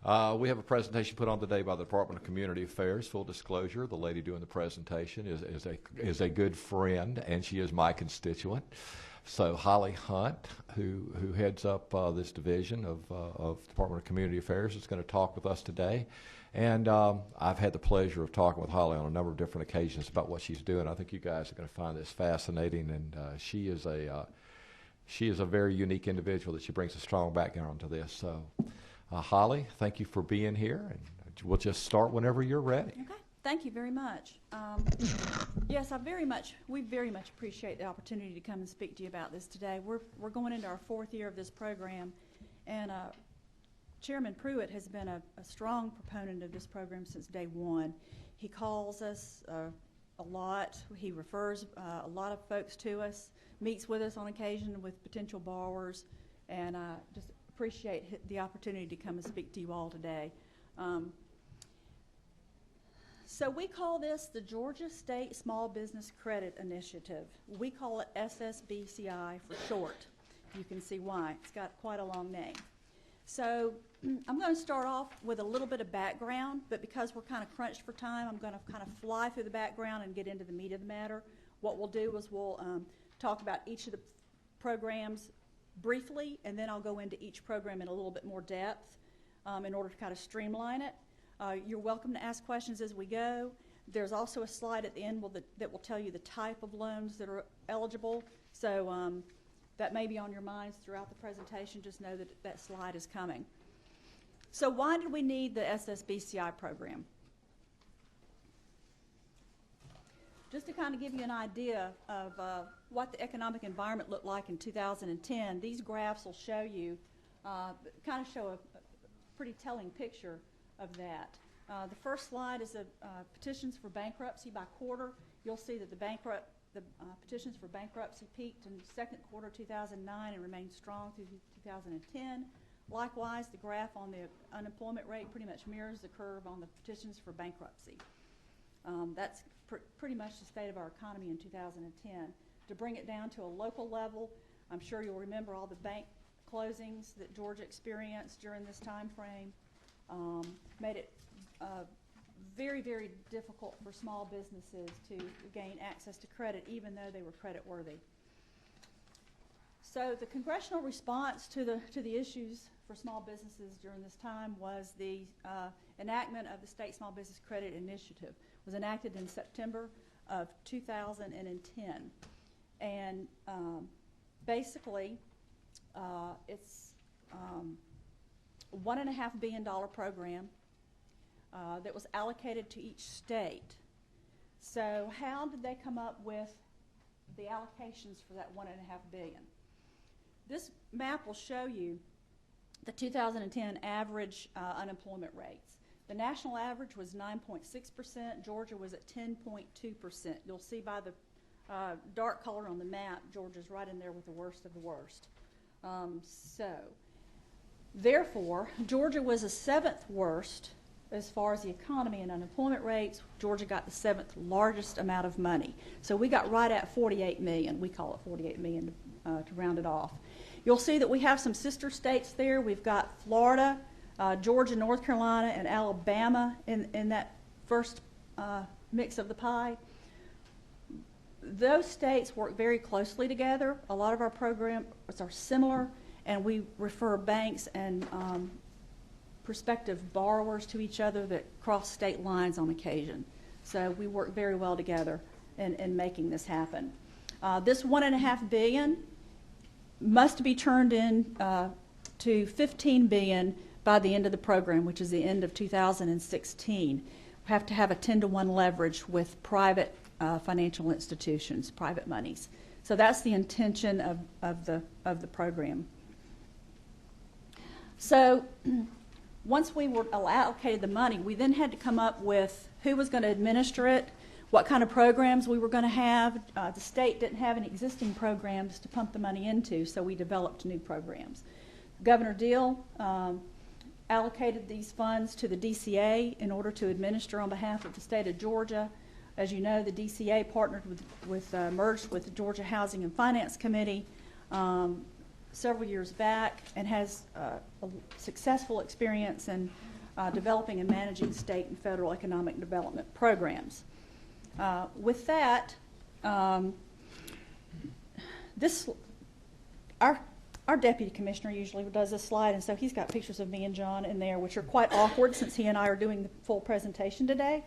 We have a presentation put on today by the Department of Community Affairs. Full disclosure, the lady doing the presentation is a good friend, and she is my constituent. So Holly Hunt, who heads up this division of Department of Community Affairs, is going to talk with us today. And I've had the pleasure of talking with Holly on a number of different occasions about what she's doing. I think you guys are going to find this fascinating, and she is a very unique individual that she brings a strong background to this. So. Holly, thank you for being here, and we'll just start whenever you're ready. Okay, thank you very much. Yes, we very much appreciate the opportunity to come and speak to you about this today. We're going into our 4th year of this program, and Chairman Pruitt has been a strong proponent of this program since day one. He calls us a lot. He refers a lot of folks to us, meets with us on occasion with potential borrowers, and just appreciate the opportunity to come and speak to you all today. So we call this the Georgia State Small Business Credit Initiative. We call it SSBCI for short. You can see why. It's got quite a long name. So I'm going to start off with a little bit of background, but because we're kind of crunched for time, I'm going to kind of fly through the background and get into the meat of the matter. What we'll do is we'll talk about each of the programs briefly, and then I'll go into each program in a little bit more depth in order to kind of streamline it. You're welcome to ask questions as we go. There's also a slide at the end that will tell you the type of loans that are eligible. So that may be on your minds throughout the presentation. Just know that that slide is coming. So why did we need the SSBCI program? Just to kind of give you an idea of what the economic environment looked like in 2010, these graphs will show you, kind of show a pretty telling picture of that. The first slide is petitions for bankruptcy by quarter. You'll see that the petitions for bankruptcy peaked in second quarter 2009 and remained strong through 2010. Likewise, the graph on the unemployment rate pretty much mirrors the curve on the petitions for bankruptcy. That's pretty much the state of our economy in 2010. To bring it down to a local level, I'm sure you'll remember all the bank closings that Georgia experienced during this time frame. Made it very, very difficult for small businesses to gain access to credit, even though they were credit worthy. So the congressional response to the issues for small businesses during this time was the enactment of the State Small Business Credit Initiative. It was enacted in September of 2010. And basically, it's a $1.5 billion program that was allocated to each state. So how did they come up with the allocations for that $1.5 billion? This map will show you the 2010 average unemployment rates. The national average was 9.6%. Georgia was at 10.2%. You'll see by the dark color on the map, Georgia's right in there with the worst of the worst. Therefore, Georgia was the 7th worst as far as the economy and unemployment rates. Georgia got the 7th largest amount of money. So we got right at $48 million. We call it $48 million to round it off. You'll see that we have some sister states there. We've got Florida, Georgia, North Carolina, and Alabama in that first mix of the pie. Those states work very closely together. A lot of our programs are similar, and we refer banks and prospective borrowers to each other that cross state lines on occasion. So we work very well together in making this happen. This $1.5 billion must be turned in to $15 billion by the end of the program, which is the end of 2016. We have to have a 10-to-1 leverage with private financial institutions, private monies. So that's the intention of the program. So once we were allocated the money, we then had to come up with who was going to administer it, what kind of programs we were going to have. The state didn't have any existing programs to pump the money into, so we developed new programs. Governor Deal allocated these funds to the DCA in order to administer on behalf of the state of Georgia. As you know, the DCA partnered merged with the Georgia Housing and Finance Committee several years back and has a successful experience in developing and managing state and federal economic development programs. With that, our deputy commissioner usually does this slide, and so he's got pictures of me and John in there, which are quite awkward since he and I are doing the full presentation today.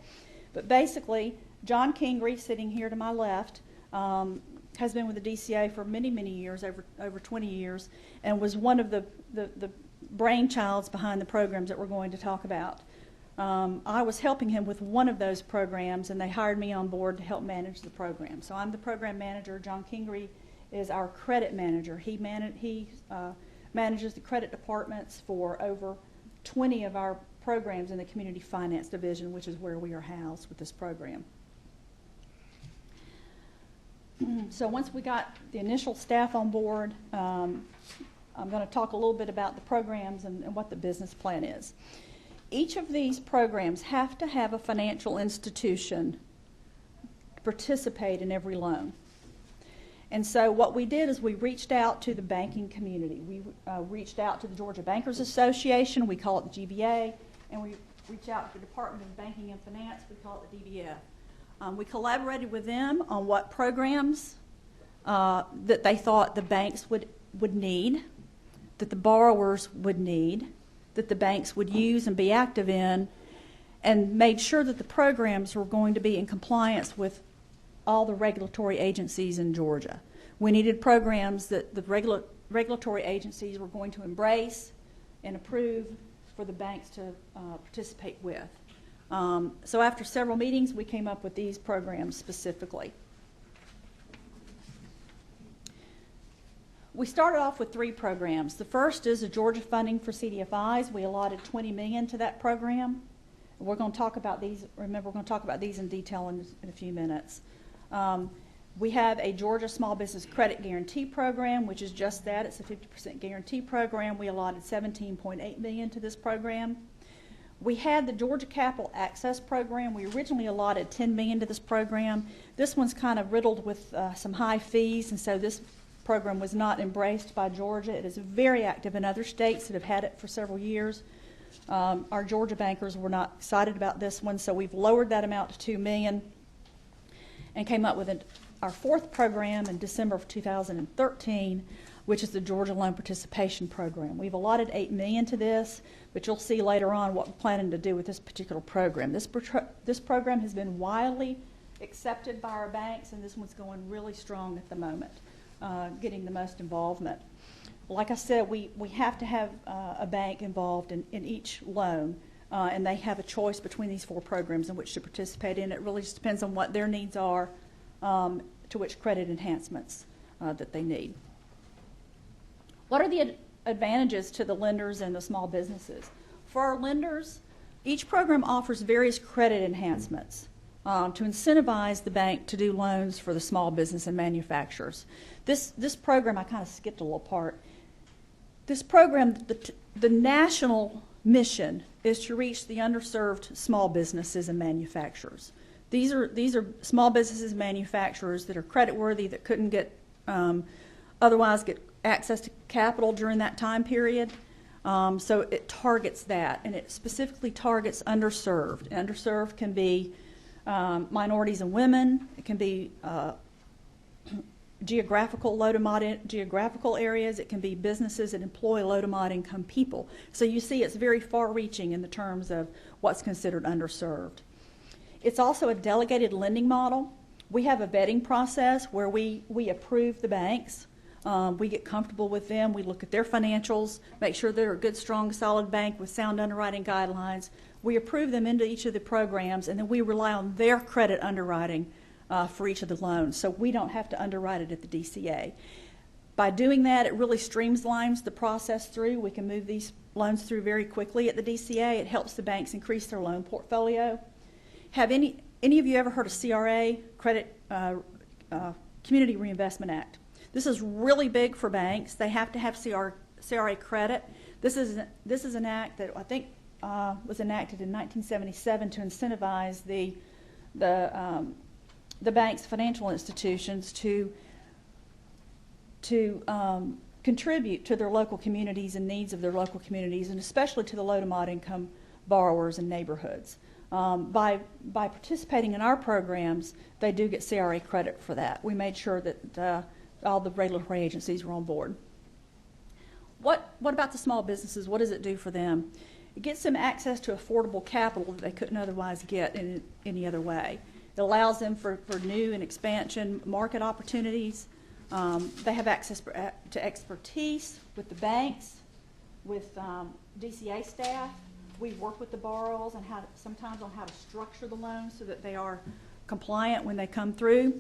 But basically, John Kingery, sitting here to my left, has been with the DCA for many, many years, over 20 years, and was one of the brainchilds behind the programs that we're going to talk about. I was helping him with one of those programs, and they hired me on board to help manage the program. So I'm the program manager. John Kingery is our credit manager. He manages the credit departments for over 20 of our programs in the Community Finance Division, which is where we are housed with this program. So once we got the initial staff on board, I'm going to talk a little bit about the programs and what the business plan is. Each of these programs have to have a financial institution participate in every loan. And so what we did is we reached out to the banking community. We reached out to the Georgia Bankers Association, we call it the GBA, and we reached out to the Department of Banking and Finance, we call it the DBF. We collaborated with them on what programs that they thought the banks would need, that the borrowers would need, that the banks would use and be active in, and made sure that the programs were going to be in compliance with all the regulatory agencies in Georgia. We needed programs that the regulatory agencies were going to embrace and approve for the banks to participate with. So after several meetings, we came up with these programs specifically. We started off with 3 programs. The first is the Georgia Funding for CDFIs. We allotted $20 million to that program. We're going to talk about these. Remember, we're going to talk about these in detail in a few minutes. We have a Georgia Small Business Credit Guarantee Program, which is just that. It's a 50% guarantee program. We allotted $17.8 million to this program. We had the Georgia Capital Access Program. We originally allotted $10 million to this program. This one's kind of riddled with some high fees, and so this program was not embraced by Georgia. It is very active in other states that have had it for several years. Our Georgia bankers were not excited about this one, so we've lowered that amount to $2 million and came up with our 4th program in December of 2013, which is the Georgia Loan Participation Program. We've allotted $8 million to this, but you'll see later on what we're planning to do with this particular program. This program has been widely accepted by our banks, and this one's going really strong at the moment, getting the most involvement. Like I said, we have to have a bank involved in each loan, and they have a choice between these 4 programs in which to participate in. It really just depends on what their needs are, to which credit enhancements that they need. What are the advantages to the lenders and the small businesses? For our lenders, each program offers various credit enhancements to incentivize the bank to do loans for the small business and manufacturers. This program, I kind of skipped a little part. This program, the national mission is to reach the underserved small businesses and manufacturers. These are small businesses and manufacturers that are creditworthy, that couldn't get otherwise get access to capital during that time period. So it targets that, and it specifically targets underserved. Underserved can be minorities and women. It can be geographical areas. It can be businesses that employ low to moderate income people. So you see it's very far-reaching in the terms of what's considered underserved. It's also a delegated lending model. We have a vetting process where we approve the banks. We get comfortable with them. We look at their financials, make sure they're a good, strong, solid bank with sound underwriting guidelines. We approve them into each of the programs, and then we rely on their credit underwriting for each of the loans, so we don't have to underwrite it at the DCA. By doing that, it really streamlines the process through. We can move these loans through very quickly at the DCA. It helps the banks increase their loan portfolio. Have any of you ever heard of CRA, Community Reinvestment Act? This is really big for banks. They have to have CRA credit. This is an act that I think was enacted in 1977 to incentivize the bank's financial institutions to contribute to their local communities and needs of their local communities, and especially to the low to moderate income borrowers and neighborhoods. By participating in our programs, they do get CRA credit for that. We made sure that all the regulatory agencies were on board. What about the small businesses? What does it do for them? It gets them access to affordable capital that they couldn't otherwise get in any other way. It allows them for new and expansion market opportunities. They have access to expertise with the banks, with DCA staff. We work with the borrowers and sometimes on how to structure the loans so that they are compliant when they come through.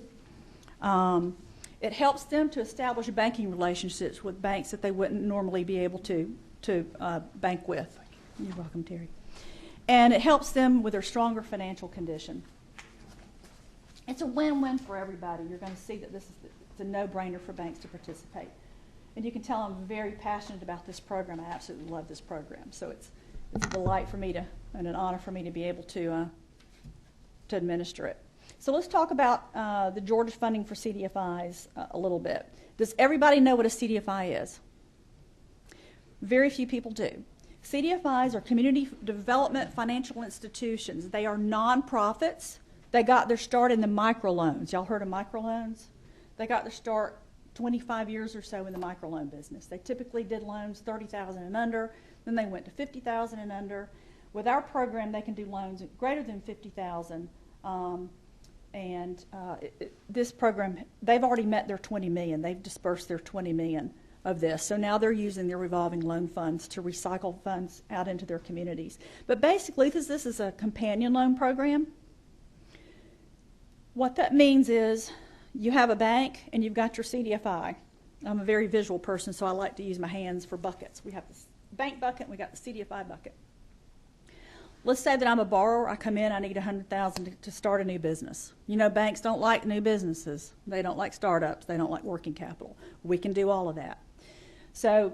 It helps them to establish banking relationships with banks that they wouldn't normally be able to bank with. You're welcome, Terry. And it helps them with their stronger financial condition. It's a win-win for everybody. You're going to see that it's a no-brainer for banks to participate. And you can tell I'm very passionate about this program. I absolutely love this program. So it's a delight for me and an honor for me to be able to administer it. So let's talk about the Georgia funding for CDFIs a little bit. Does everybody know what a CDFI is? Very few people do. CDFIs are community development financial institutions. They are nonprofits. They got their start in the microloans. Y'all heard of microloans? They got their start 25 years or so in the microloan business. They typically did loans $30,000 and under. Then they went to $50,000 and under. With our program, they can do loans greater than $50,000. This program, they've already met their $20 million. They've dispersed their $20 million of this. So now they're using their revolving loan funds to recycle funds out into their communities. But basically, this is a companion loan program. What that means is you have a bank and you've got your CDFI. I'm a very visual person, so I like to use my hands for buckets. We have this bank bucket and we got the CDFI bucket. Let's say that I'm a borrower. I come in, I need $100,000 to start a new business. You know, banks don't like new businesses. They don't like startups. They don't like working capital. We can do all of that. So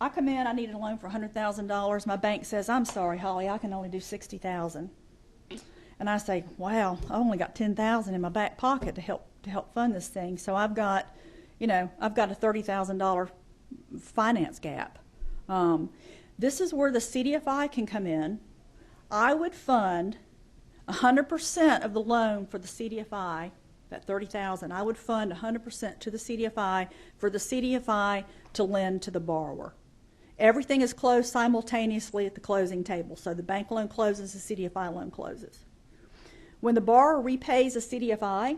I come in, I need a loan for $100,000. My bank says, I'm sorry, Holly, I can only do $60,000. And I say, wow, I only got $10,000 in my back pocket to help fund this thing. So I've got a $30,000 finance gap. This is where the CDFI can come in. I would fund 100% of the loan for the CDFI, that $30,000. I would fund 100% to the CDFI for the CDFI to lend to the borrower. Everything is closed simultaneously at the closing table. So the bank loan closes, the CDFI loan closes. When the borrower repays a CDFI,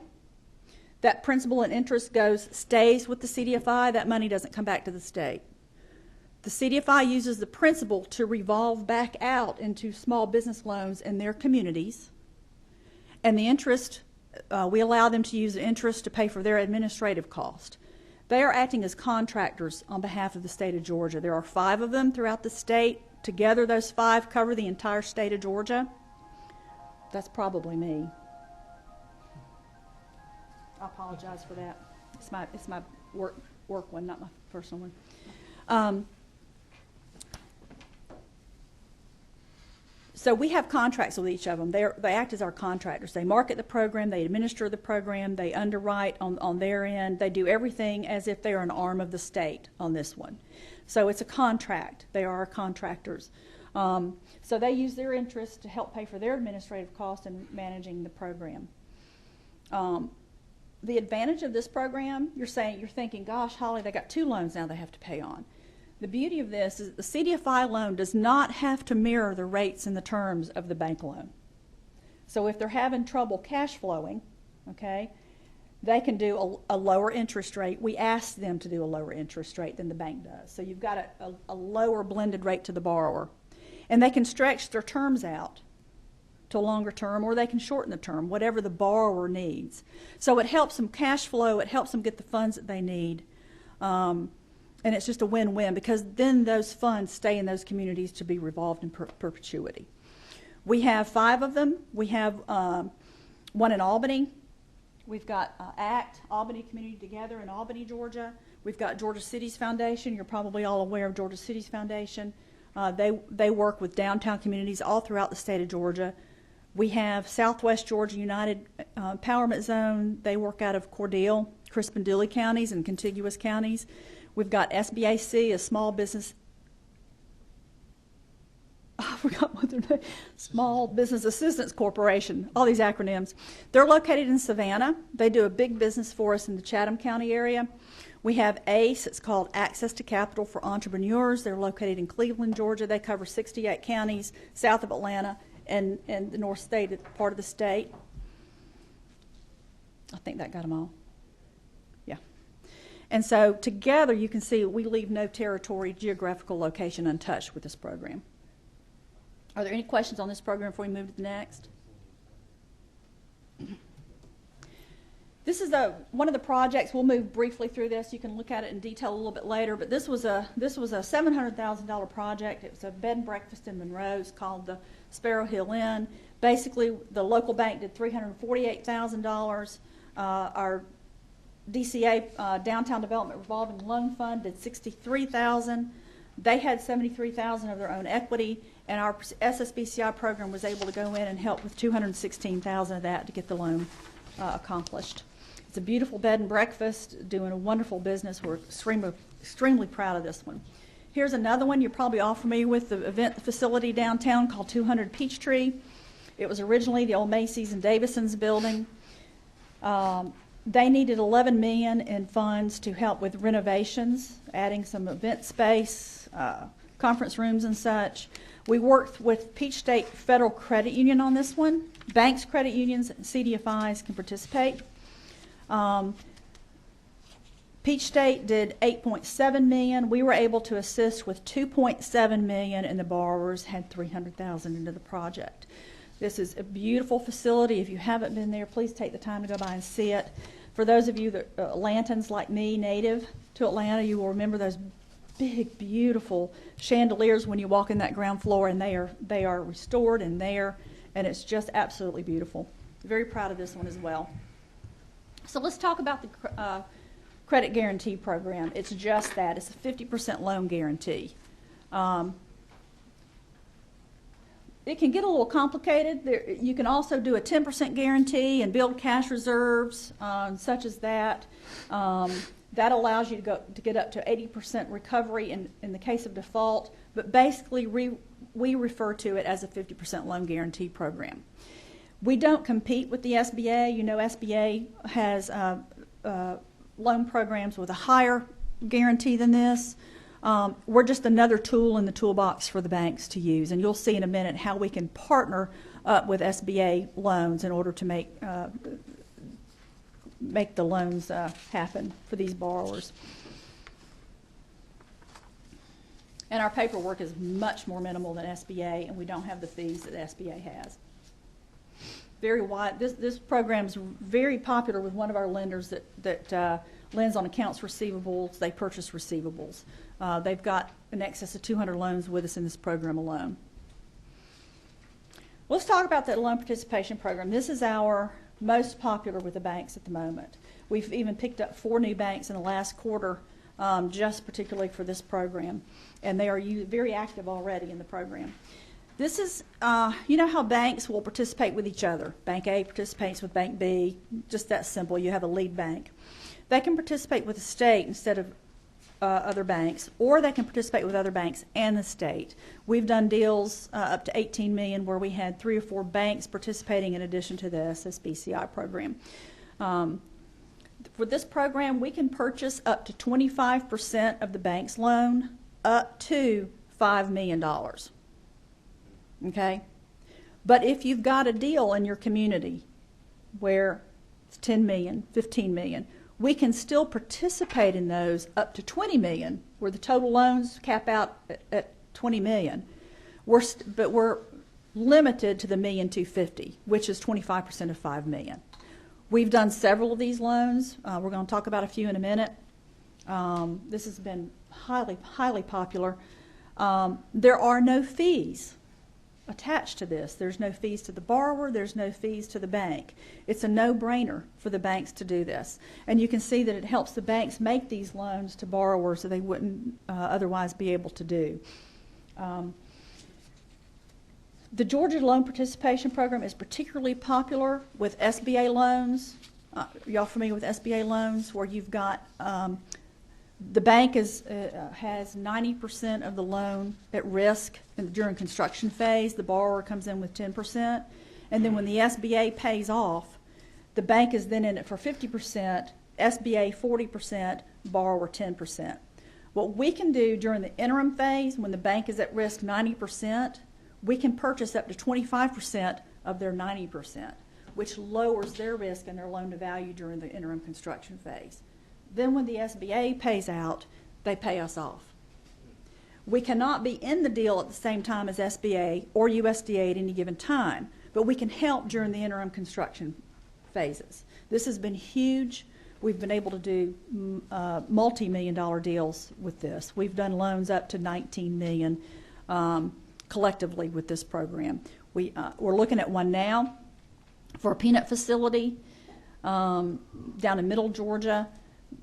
that principal and interest stays with the CDFI. That money doesn't come back to the state. The CDFI uses the principal to revolve back out into small business loans in their communities. And the interest, we allow them to use the interest to pay for their administrative cost. They are acting as contractors on behalf of the state of Georgia. There are 5 of them throughout the state. Together, those 5 cover the entire state of Georgia. That's probably me. I apologize for that. It's my work one, not my personal one. So we have contracts with each of them. They act as our contractors. They market the program, they administer the program, they underwrite on their end. They do everything as if they are an arm of the state on this one. So it's a contract. They are our contractors. So they use their interest to help pay for their administrative costs in managing the program. The advantage of this program, you're thinking, gosh, Holly, they got 2 loans now they have to pay on. The beauty of this is the CDFI loan does not have to mirror the rates and the terms of the bank loan. So if they're having trouble cash flowing, okay, they can do a lower interest rate. We ask them to do a lower interest rate than the bank does. So you've got a lower blended rate to the borrower. And they can stretch their terms out to a longer term, or they can shorten the term, whatever the borrower needs. So it helps them cash flow. It helps them get the funds that they need. And it's just a win-win because then those funds stay in those communities to be revolved in perpetuity. We have 5 of them. We have one in Albany. We've got ACT, Albany Community Together in Albany, Georgia. We've got Georgia Cities Foundation. You're probably all aware of Georgia Cities Foundation. They work with downtown communities all throughout the state of Georgia. We have Southwest Georgia United Empowerment Zone. They work out of Cordele, Crisp and Dilley counties and contiguous counties. We've got SBAC, a small business. I forgot what Small Business Assistance Corporation, all these acronyms. They're located in Savannah. They do a big business for us in the Chatham County area. We have ACE, it's called Access to Capital for Entrepreneurs. They're located in Cleveland, Georgia. They cover 68 counties south of Atlanta and the North State, part of the state. I think that got them all. Yeah. And so together you can see we leave no territory, geographical location untouched with this program. Are there any questions on this program before we move to the next? This is one of the projects. We'll move briefly through this. You can look at it in detail a little bit later. But this was a $700,000 project. It was a bed and breakfast in Monroe. It's called the Sparrow Hill Inn. Basically, the local bank did $348,000. Our DCA Downtown Development Revolving Loan Fund did $63,000. They had $73,000 of their own equity, and our SSBCI program was able to go in and help with $216,000 of that to get the loan accomplished. It's a beautiful bed and breakfast, doing a wonderful business. We're extremely proud of this one. Here's another one. You're probably all familiar with the event facility downtown called 200 Peachtree. It was originally the old Macy's and Davison's building. They needed $11 million in funds to help with renovations, adding some event space, conference rooms and such. We worked with Peach State Federal Credit Union on this one. Banks, credit unions, and CDFIs can participate. Peach State did $8.7 million. We were able to assist with $2.7 million, and the borrowers had $300,000 into the project. This is a beautiful facility. If you haven't been there, please take the time to go by and see it. For those of you that Atlantans like me, native to Atlanta, you will remember those big, beautiful chandeliers when you walk in that ground floor, and they are restored and there, and it's just absolutely beautiful. Very proud of this one as well. So let's talk about the credit guarantee program. It's just that. It's a 50% loan guarantee. It can get a little complicated. You can also do a 10% guarantee and build cash reserves, such as that. That allows you to get up to 80% recovery in the case of default. But basically, we refer to it as a 50% loan guarantee program. We don't compete with the SBA. You know, SBA has loan programs with a higher guarantee than this. We're just another tool in the toolbox for the banks to use, and you'll see in a minute how we can partner up with SBA loans in order to make the loans happen for these borrowers. And our paperwork is much more minimal than SBA, and we don't have the fees that SBA has. Very wide. This program is very popular with one of our lenders that lends on accounts receivables. They purchase receivables. They've got in excess of 200 loans with us in this program alone. Let's talk about the loan participation program. This is our most popular with the banks at the moment. We've even picked up 4 new banks in the last quarter, just particularly for this program, and they are very active already in the program. This is, you know how banks will participate with each other. Bank A participates with Bank B, just that simple. You have a lead bank. They can participate with the state instead of other banks, or they can participate with other banks and the state. We've done deals up to $18 million where we had 3 or 4 banks participating in addition to the SSBCI program. For this program, we can purchase up to 25% of the bank's loan, up to $5 million. Okay? But if you've got a deal in your community where it's $10 million, $15 million, we can still participate in those up to $20 million, where the total loans cap out at $20 million. But we're limited to the $1,250,000, which is 25% of $5 million. We've done several of these loans. We're going to talk about a few in a minute. This has been highly, highly popular. There are no fees attached to this. There's no fees to the borrower. There's no fees to the bank. It's a no-brainer for the banks to do this. And you can see that it helps the banks make these loans to borrowers that they wouldn't otherwise be able to do. The Georgia Loan Participation Program is particularly popular with SBA loans. Y'all familiar with SBA loans, where you've got The bank has 90% of the loan at risk during construction phase. The borrower comes in with 10%. And then when the SBA pays off, the bank is then in it for 50%, SBA 40%, borrower 10%. What we can do during the interim phase, when the bank is at risk 90%, we can purchase up to 25% of their 90%, which lowers their risk and their loan to value during the interim construction phase. Then when the SBA pays out, they pay us off. We cannot be in the deal at the same time as SBA or USDA at any given time, but we can help during the interim construction phases. This has been huge. We've been able to do multi-million-dollar deals with this. We've done loans up to $19 million collectively with this program. We're looking at one now for a peanut facility down in Middle Georgia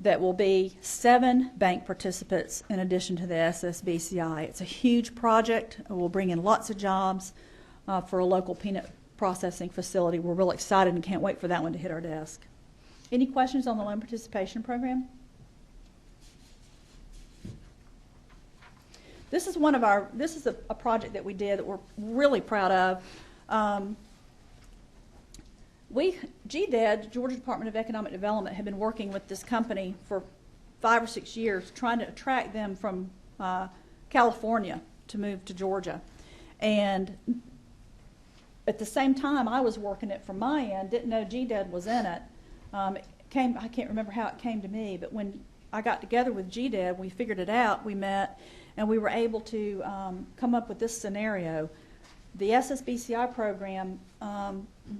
that will be 7 bank participants in addition to the SSBCI. It's a huge project. It will bring in lots of jobs for a local peanut processing facility. We're real excited and can't wait for that one to hit our desk. Any questions on the loan participation program? This is a project that we did that we're really proud of. GDED, Georgia Department of Economic Development, had been working with this company for 5 or 6 years, trying to attract them from California to move to Georgia. And at the same time, I was working it from my end, didn't know GDED was in it. I can't remember how it came to me, but when I got together with GDED, we figured it out, we met, and we were able to come up with this scenario. The SSBCI program,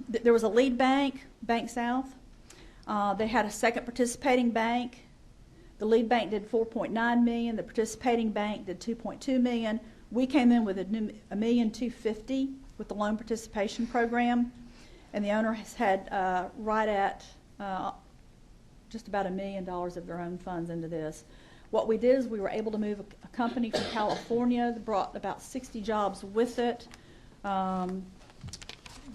there was a lead bank, Bank South. They had a second participating bank. The lead bank did $4.9 million. The participating bank did $2.2 million. We came in with $1,250,000 with the loan participation program, and the owner has had right at just about $1 million of their own funds into this. What we did is we were able to move a company from California that brought about 60 jobs with it.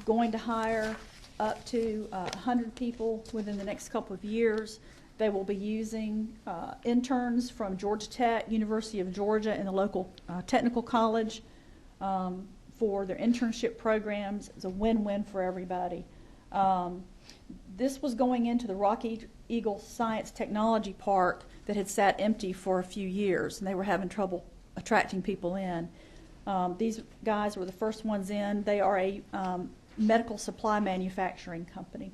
Going to hire up to 100 people within the next couple of years. They will be using interns from Georgia Tech, University of Georgia, and the local technical college for their internship programs. It's a win-win for everybody. This was going into the Rocky Eagle Science Technology Park that had sat empty for a few years, and they were having trouble attracting people in. These guys were the first ones in. They are a medical supply manufacturing company.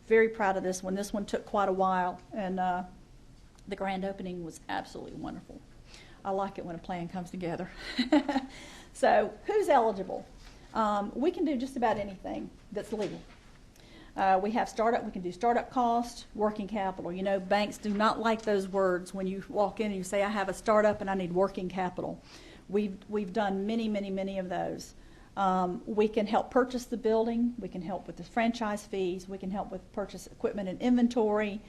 Very proud of this one. This one took quite a while, and the grand opening was absolutely wonderful. I like it when a plan comes together. So who's eligible? We can do just about anything that's legal. We can do startup cost, working capital. You know, banks do not like those words when you walk in and you say, I have a startup and I need working capital. We've done many of those. We can help purchase the building. We can help with the franchise fees. We can help with purchase equipment and inventory.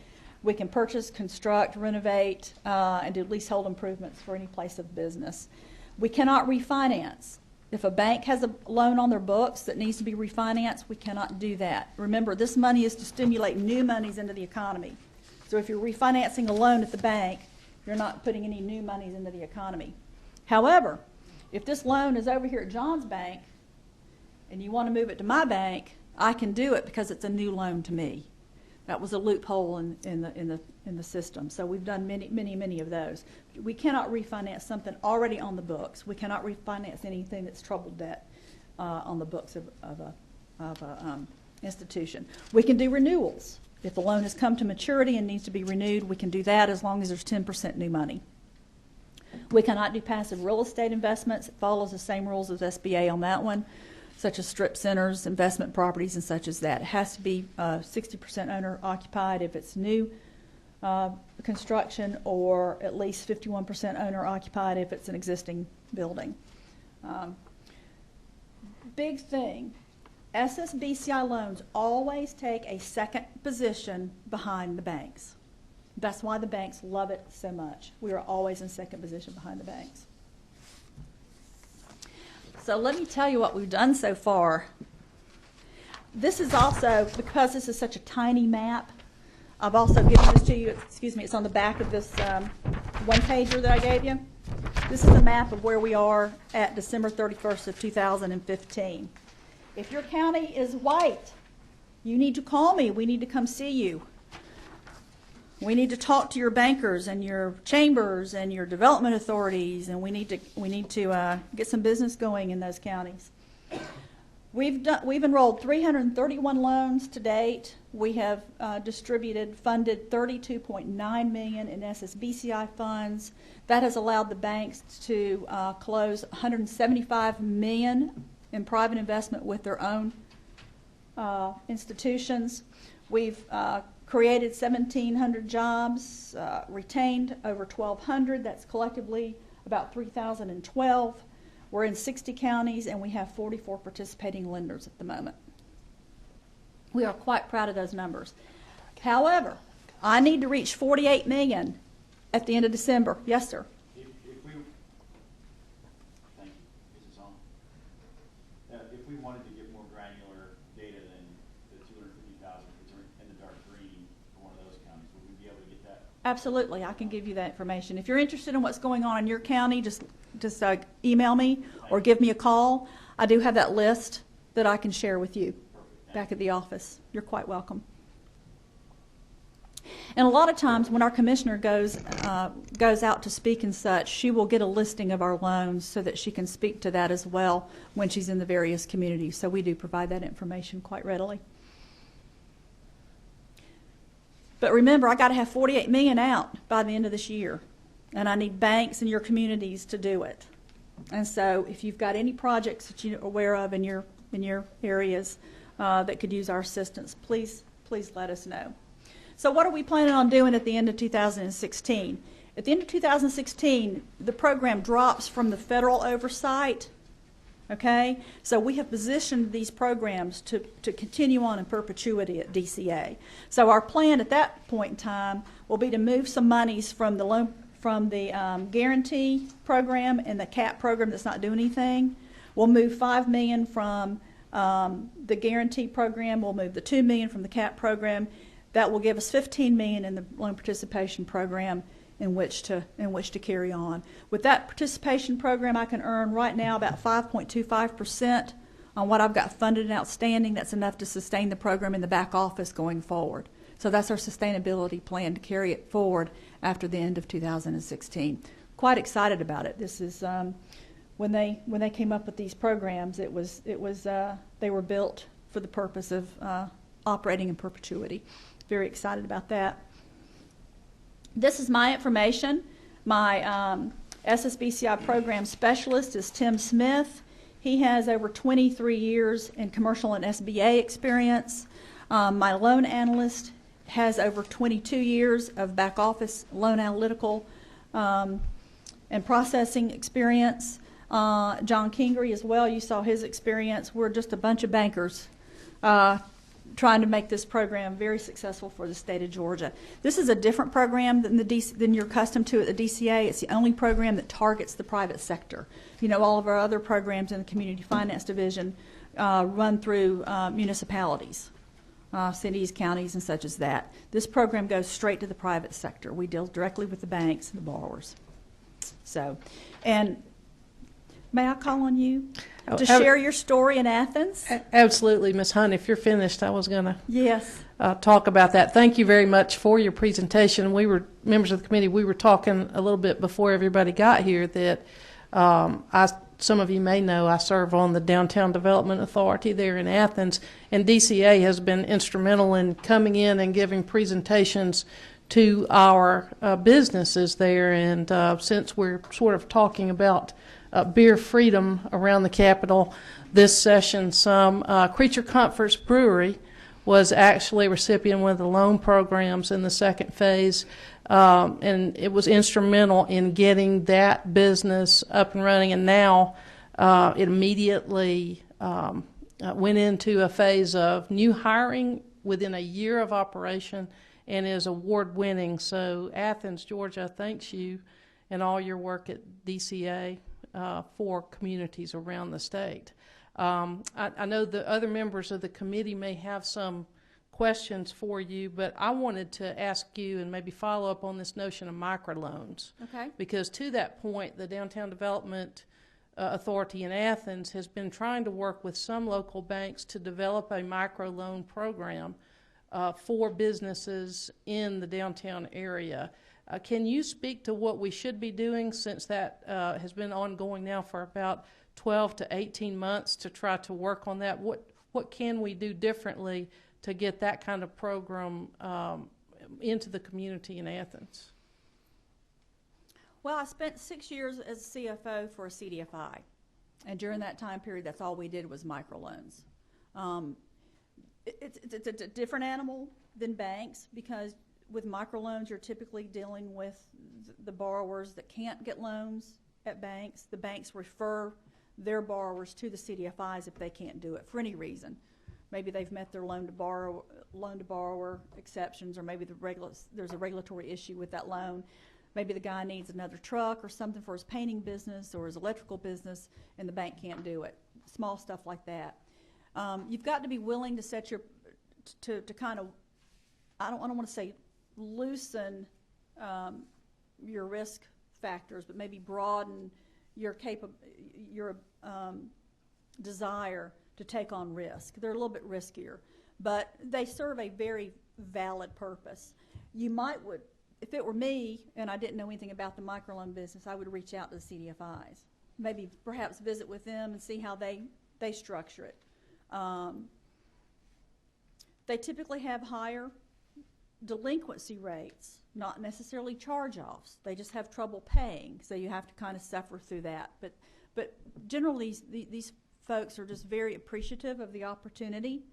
We can purchase, construct, renovate, and do leasehold improvements for any place of business. We cannot refinance. If a bank has a loan on their books that needs to be refinanced, we cannot do that. Remember, this money is to stimulate new monies into the economy. So if you're refinancing a loan at the bank, you're not putting any new monies into the economy. However, if this loan is over here at John's bank and you want to move it to my bank, I can do it because it's a new loan to me. That was a loophole in the system. So we've done many of those. We cannot refinance something already on the books. We cannot refinance anything that's troubled debt on the books of an institution. We can do renewals. If the loan has come to maturity and needs to be renewed, we can do that as long as there's 10% new money. We cannot do passive real estate investments. It follows the same rules as SBA on that one, such as strip centers, investment properties, and such as that. It has to be 60% owner occupied if it's new construction, or at least 51% owner occupied if it's an existing building. Big thing, SSBCI loans always take a second position behind the banks. That's why the banks love it so much. We are always in second position behind the banks. So let me tell you what we've done so far. This is also, because this is such a tiny map, I've also given this to you. Excuse me. It's on the back of this one-pager that I gave you. This is a map of where we are at December 31st of 2015. If your county is white, you need to call me. We need to come see you. We need to talk to your bankers and your chambers and your development authorities, and we need to get some business going in those counties. We've enrolled 331 loans to date. We have funded $32.9 million in SSBCI funds. That has allowed the banks to close $175 million in private investment with their own institutions. We've created 1,700 jobs, retained over 1,200. That's collectively about 3,012. We're in 60 counties, and we have 44 participating lenders at the moment. We are quite proud of those numbers. However, I need to reach $48 million at the end of December. Yes, sir. Thank you. Is this on? If we wanted to get more granular data than the 250,000 in the dark green for one of those counties, would we be able to get that? Absolutely, I can give you that information. If you're interested in what's going on in your county, just email me or give me a call. I do have that list that I can share with you back at the office. You're quite welcome. And a lot of times when our commissioner goes out to speak and such, she will get a listing of our loans so that she can speak to that as well when she's in the various communities. So we do provide that information quite readily. But remember, I got to have $48 million out by the end of this year. And I need banks in your communities to do it. And so if you've got any projects that you're aware of in your areas that could use our assistance, please let us know. So what are we planning on doing at the end of 2016? At the end of 2016, the program drops from the federal oversight. Okay? So we have positioned these programs to continue on in perpetuity at DCA. So our plan at that point in time will be to move some monies from the guarantee program and the CAP program that's not doing anything. We'll move $5 million from the guarantee program. We'll move the $2 million from the CAP program. That will give us $15 million in the loan participation program in which to carry on. With that participation program, I can earn right now about 5.25% on what I've got funded and outstanding. That's enough to sustain the program in the back office going forward. So that's our sustainability plan to carry it forward after the end of 2016. Quite excited about it. This is when they came up with these programs, they were built for the purpose of operating in perpetuity. Very excited about that. This is my information. My SSBCI program specialist is Tim Smith. He has over 23 years in commercial and SBA experience. My loan analyst has over 22 years of back office loan analytical and processing experience. John Kingery as well, you saw his experience. We're just a bunch of bankers trying to make this program very successful for the state of Georgia. This is a different program than you're accustomed to at the DCA. It's the only program that targets the private sector. You know, all of our other programs in the Community Finance Division run through municipalities. Cities, counties, and such as that. This program goes straight to the private sector. We deal directly with the banks and the borrowers. So, and may I call on you to share your story in Athens? Absolutely, Ms. Hunt. If you're finished, I was going to yes. Talk about that. Thank you very much for your presentation. We were members of the committee. We were talking a little bit before everybody got here that some of you may know I serve on the Downtown Development Authority there in Athens, and DCA has been instrumental in coming in and giving presentations to our businesses there. And since we're sort of talking about beer freedom around the Capitol this session, some Creature Comforts Brewery was actually a recipient of one of the loan programs in the second phase. And it was instrumental in getting that business up and running, and now it immediately went into a phase of new hiring within a year of operation and is award-winning. So Athens, Georgia, thanks you and all your work at DCA for communities around the state. I know the other members of the committee may have some questions for you, but I wanted to ask you and maybe follow up on this notion of microloans. Okay. Because to that point, the Downtown Development Authority in Athens has been trying to work with some local banks to develop a microloan program for businesses in the downtown area. Can you speak to what we should be doing, since that has been ongoing now for about 12 to 18 months to try to work on that? What can we do differently to get that kind of program into the community in Athens? Well, I spent 6 years as a CFO for a CDFI, and during that time period, that's all we did was microloans. It's a different animal than banks, because with microloans, you're typically dealing with the borrowers that can't get loans at banks. The banks refer their borrowers to the CDFIs if they can't do it for any reason. Maybe they've met their loan to borrower exceptions, or maybe there's a regulatory issue with that loan. Maybe the guy needs another truck or something for his painting business or his electrical business, and the bank can't do it. Small stuff like that. You've got to be willing to set to kind of, I don't want to say loosen your risk factors, but maybe broaden your desire to take on risk. They're a little bit riskier, but they serve a very valid purpose. If it were me and I didn't know anything about the microloan business, I would reach out to the CDFIs, maybe perhaps visit with them and see how they structure it. They typically have higher delinquency rates, not necessarily charge-offs. They just have trouble paying, so you have to kind of suffer through that. But generally, these folks are just very appreciative of the opportunity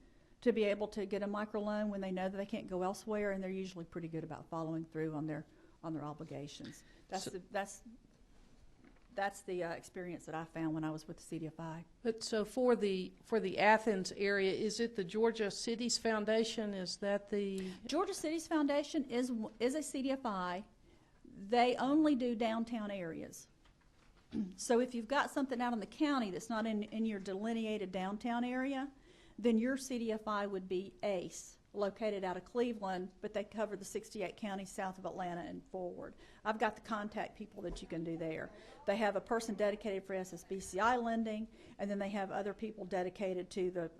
to be able to get a microloan when they know that they can't go elsewhere, and they're usually pretty good about following through on their obligations. That's the experience that I found when I was with the CDFI. But so for the Athens area, is it the Georgia Cities Foundation? Is that the Georgia Cities Foundation is a CDFI. They only do downtown areas. So if you've got something out in the county that's not in your delineated downtown area, then your CDFI would be ACE, located out of Cleveland, but they cover the 68 counties south of Atlanta and forward. I've got the contact people that you can do there. They have a person dedicated for SSBCI lending, and then they have other people dedicated to the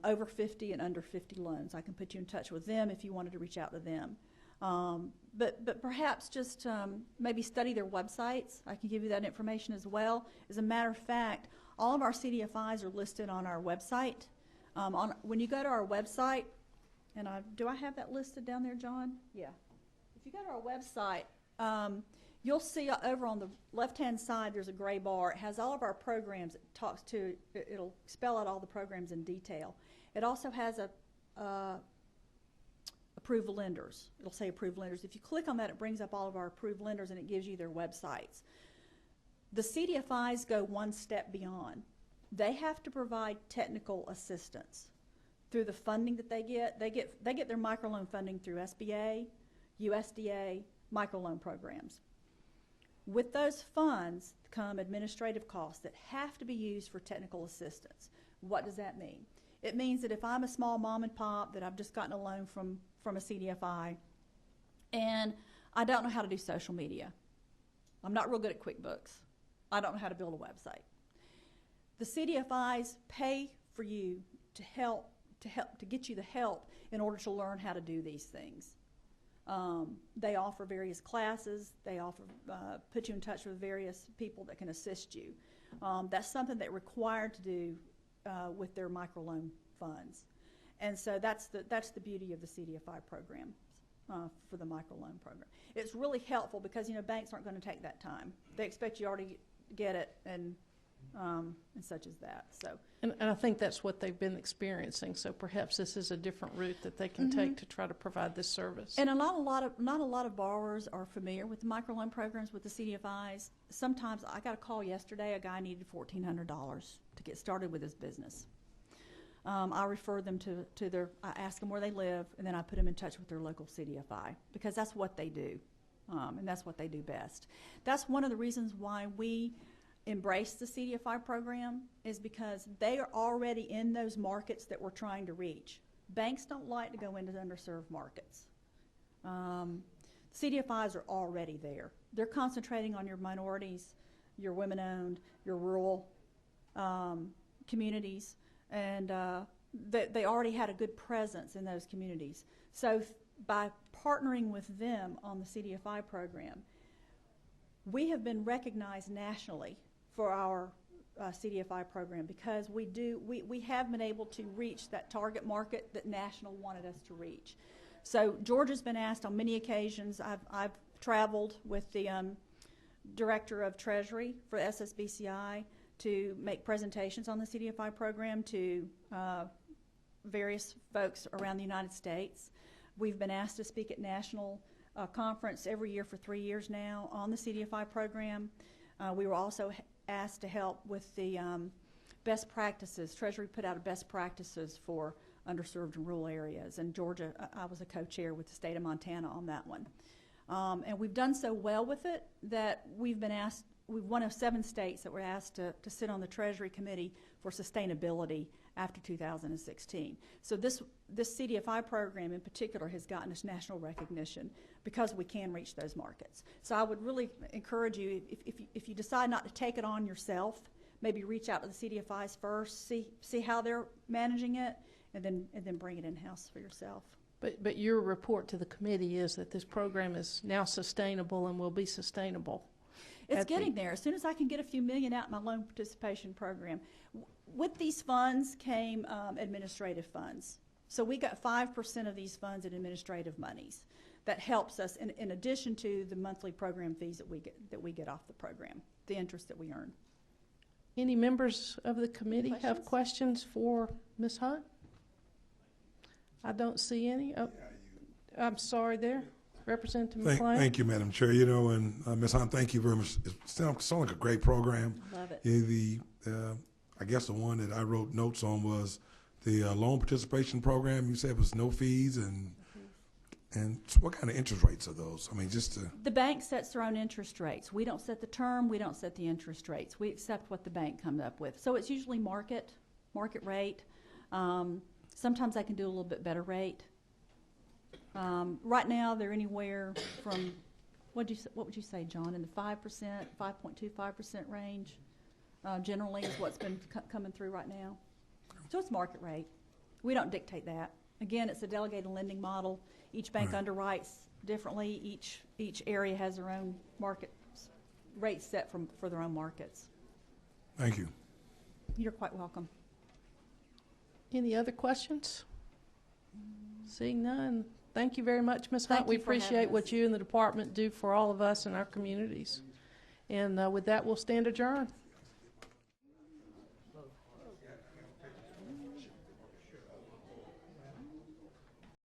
over 50 and under 50 loans. I can put you in touch with them if you wanted to reach out to them. But perhaps just maybe study their websites. I can give you that information as well. As a matter of fact, all of our CDFIs are listed on our website. When you go to our website, and do I have that listed down there, John? Yeah. If you go to our website, you'll see over on the left-hand side there's a gray bar. It has all of our programs. It'll spell out all the programs in detail. It also has approved lenders. It'll say approved lenders. If you click on that, it brings up all of our approved lenders, and it gives you their websites. The CDFIs go one step beyond. They have to provide technical assistance through the funding that they get. They get their microloan funding through SBA, USDA, microloan programs. With those funds come administrative costs that have to be used for technical assistance. What does that mean? It means that if I'm a small mom and pop that I've just gotten a loan from a CDFI, and I don't know how to do social media, I'm not real good at QuickBooks, I don't know how to build a website. The CDFIs pay for you to get you the help in order to learn how to do these things. They offer various classes. They put you in touch with various people that can assist you. That's something they're required to do with their microloan funds, and so that's the beauty of the CDFI program for the microloan program. It's really helpful because banks aren't going to take that time. They expect you already get it and such as that. So, and I think that's what they've been experiencing. So perhaps this is a different route that they can take to try to provide this service. And not a lot of borrowers are familiar with the microloan programs with the CDFIs. Sometimes I got a call yesterday. A guy needed $1,400 to get started with his business. I refer them to I ask them where they live, and then I put them in touch with their local CDFI because that's what they do, and that's what they do best. That's one of the reasons why we embrace the CDFI program, is because they are already in those markets that we're trying to reach. Banks don't like to go into underserved markets. CDFIs are already there. They're concentrating on your minorities, your women-owned, your rural communities, and they already had a good presence in those communities. So by partnering with them on the CDFI program, we have been recognized nationally for our CDFI program because we have been able to reach that target market that National wanted us to reach. So Georgia's been asked on many occasions. I've traveled with the Director of Treasury for SSBCI to make presentations on the CDFI program to various folks around the United States. We've been asked to speak at national conference every year for 3 years now on the CDFI program. We were also asked to help with the best practices. Treasury put out a best practices for underserved and rural areas, and Georgia, I was a co-chair with the state of Montana on that one. And we've done so well with it that we've been asked, we're one of 7 states that were asked to sit on the Treasury Committee for sustainability after 2016. So this CDFI program in particular has gotten us national recognition because we can reach those markets. So I would really encourage you, if you decide not to take it on yourself, maybe reach out to the CDFIs first, see how they're managing it, and then bring it in-house for yourself. But your report to the committee is that this program is now sustainable and will be sustainable. It's getting there. As soon as I can get a few million out in my loan participation program. With these funds came administrative funds. So we got 5% of these funds in administrative monies. That helps us in addition to the monthly program fees that we get off the program, the interest that we earn. Any members of the committee have questions for Ms. Hunt? I don't see any. Oh, I'm sorry there. Representative McClain. Thank you, Madam Chair. You know, and Ms. Hunt, thank you very much. It sounds like a great program. Love it. I guess the one that I wrote notes on was the loan participation program. You said it was no fees, and so what kind of interest rates are those? I mean, just to... The bank sets their own interest rates. We don't set the term. We don't set the interest rates. We accept what the bank comes up with. So it's usually market rate. Sometimes I can do a little bit better rate. Right now, they're anywhere from, what would you say, John, in the 5%, 5.25% range, generally is what's been coming through right now. So it's market rate. We don't dictate that. Again, it's a delegated lending model. Each bank underwrites differently. Each area has their own market rates set for their own markets. Thank you. You're quite welcome. Any other questions? Seeing none. Thank you very much, Ms. Hunt. We appreciate what you and the department do for all of us in our communities. And with that, we'll stand adjourned.